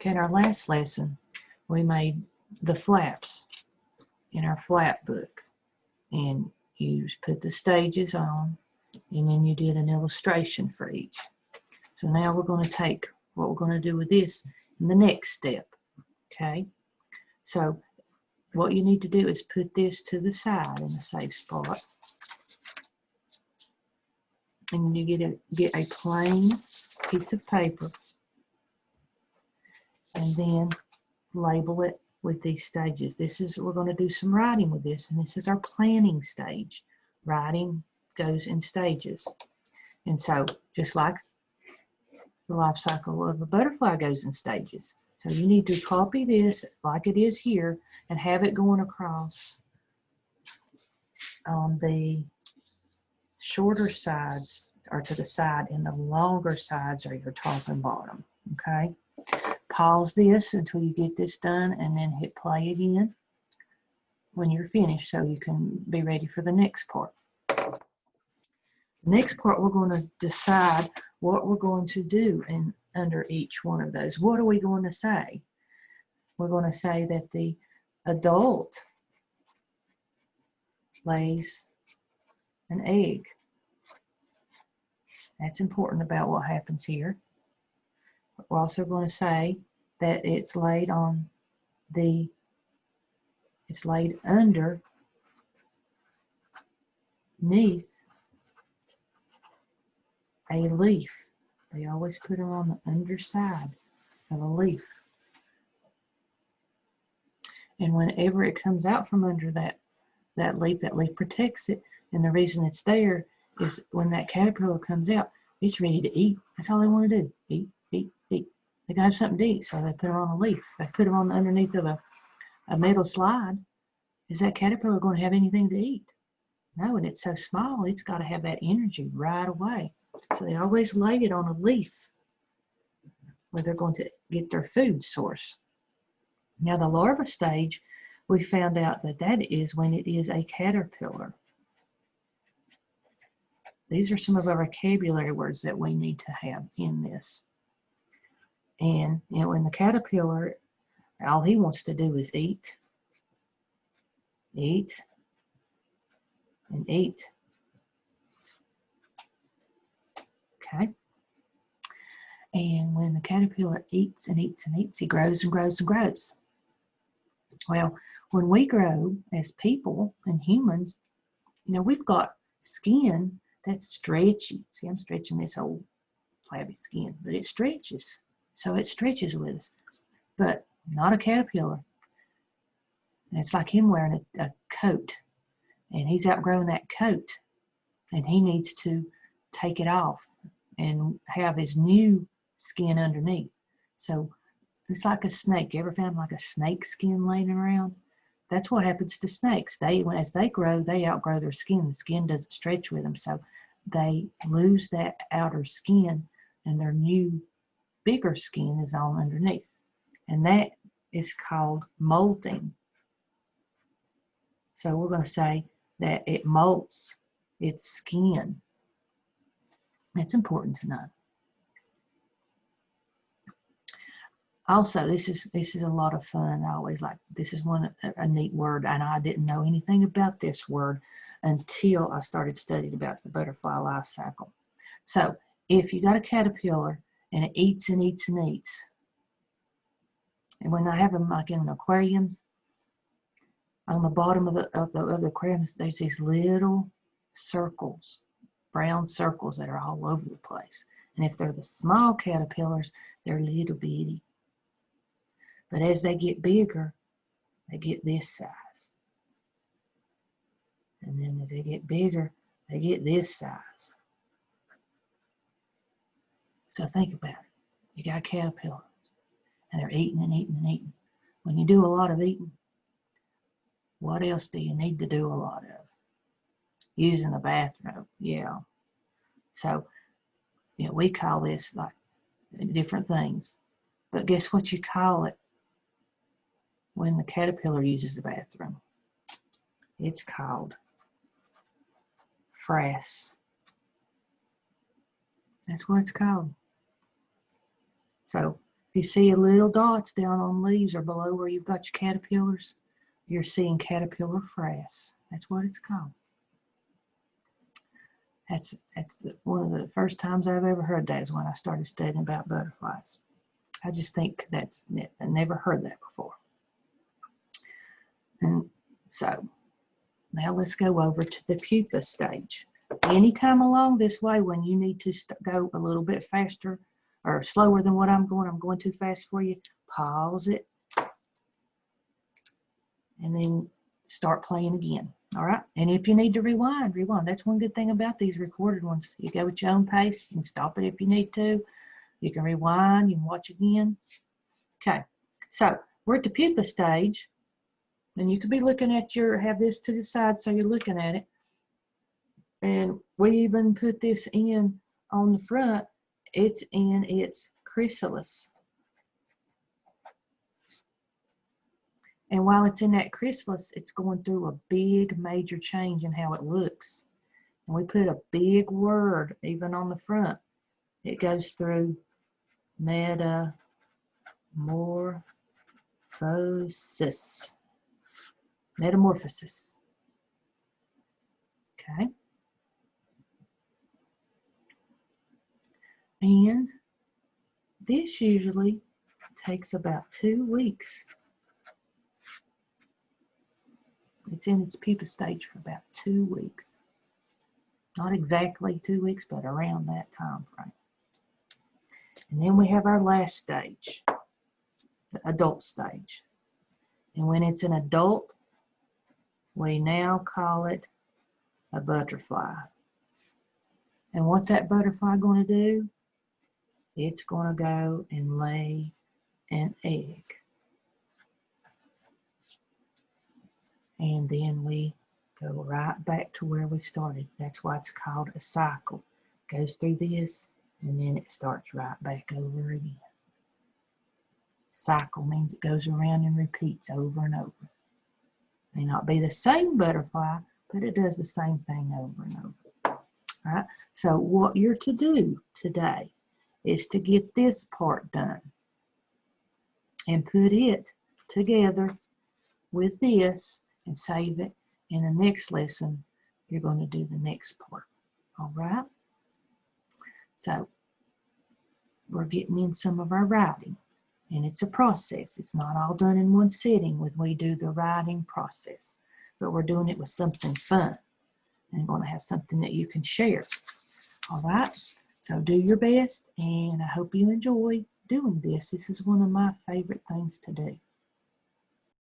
Okay, in our last lesson, we made the flaps in our flap book. And you put the stages on, and then you did an illustration for each. So now we're going to take what we're going to do with this in the next step. Okay, so what you need to do is put this to the side in a safe spot. And you get a plain piece of paper, and then label it with these stages. We're going to do some writing with this, and this is our planning stage. Writing goes in stages. And so just like the life cycle of a butterfly goes in stages. So you need to copy this like it is here and have it going across on the shorter sides or to the side, and the longer sides are your top and bottom. Okay? Pause this until you get this done, and then hit play again when you're finished so you can be ready for the next part. The next part, we're going to decide what we're going to do under each one of those. What are we going to say? We're going to say that the adult lays an egg. That's important about what happens here. We're also going to say that it's laid underneath a leaf. They always put them on the underside of a leaf. And whenever it comes out from under that leaf protects it. And the reason it's there is when that caterpillar comes out, it's ready to eat. That's all they want to do. Eat, eat, eat. They gotta have something to eat, so they put them on a leaf. They put them on the underneath of a metal slide. Is that caterpillar going to have anything to eat? No, and it's so small, it's got to have that energy right away. So they always lay it on a leaf where they're going to get their food source. Now the larva stage, we found out that is when it is a caterpillar. These are some of our vocabulary words that we need to have in this. And, in the caterpillar, all he wants to do is eat, eat, and eat. Okay? And when the caterpillar eats and eats and eats, he grows and grows and grows. Well, when we grow as people and humans, we've got skin that's stretchy. See, I'm stretching this old flabby skin, but it stretches. So it stretches with us, but not a caterpillar. And it's like him wearing a coat, and he's outgrown that coat, and he needs to take it off and have his new skin underneath. So it's like a snake. You ever found like a snake skin laying around? That's what happens to snakes. As they grow, they outgrow their skin. The skin doesn't stretch with them, so they lose that outer skin, and their new bigger skin is on underneath. And that is called molting. So we're going to say that it molts its skin. That's important to know. Also, this is a lot of fun. I always like, this is a neat word, and I didn't know anything about this word until I started studying about the butterfly life cycle. So if you got a caterpillar and it eats and eats and eats, and when I have them like in aquariums, on the bottom of the aquariums, there's these little circles, brown circles that are all over the place. And if they're the small caterpillars, they're little bitty. But as they get bigger, they get this size. And then as they get bigger, they get this size. So think about it. You got caterpillars, and they're eating and eating and eating. When you do a lot of eating, what else do you need to do a lot of? Using the bathroom, yeah. So, we call this like different things. But guess what you call it when the caterpillar uses the bathroom? It's called frass. That's what it's called. So If you see little dots down on leaves or below where you've got your caterpillars, you're seeing caterpillar frass. That's what it's called. That's one of the first times I've ever heard that is when I started studying about butterflies. I just think I never heard that before. And so now let's go over to the pupa stage. Anytime along this way when you need to go a little bit faster or slower than what I'm going too fast for you, pause it and then start playing again. All right. And if you need to rewind. That's one good thing about these recorded ones. You go at your own pace. You can stop it if you need to. You can rewind. You can watch again. Okay. So we're at the pupa stage. And you could be looking at have this to the side so you're looking at it. And we even put this in on the front. It's in its chrysalis. And while it's in that chrysalis, it's going through a big major change in how it looks. And we put a big word even on the front. It goes through metamorphosis. Metamorphosis. Okay. And this usually takes about 2 weeks. It's in its pupa stage for about 2 weeks. Not exactly 2 weeks, but around that time frame. And then we have our last stage, the adult stage. And when it's an adult, we now call it a butterfly. And what's that butterfly going to do? It's going to go and lay an egg. And then we go right back to where we started. That's why it's called a cycle. It goes through this, and then it starts right back over again. Cycle means it goes around and repeats over and over. May not be the same butterfly, but it does the same thing over and over. All right? So what you're to do today is to get this part done and put it together with this and save it. In the next lesson, you're going to do the next part. All right? So we're getting in some of our writing, and it's a process. It's not all done in one sitting when we do the writing process, but we're doing it with something fun and going to have something that you can share. All right? So do your best, and I hope you enjoy doing this. This is one of my favorite things to do.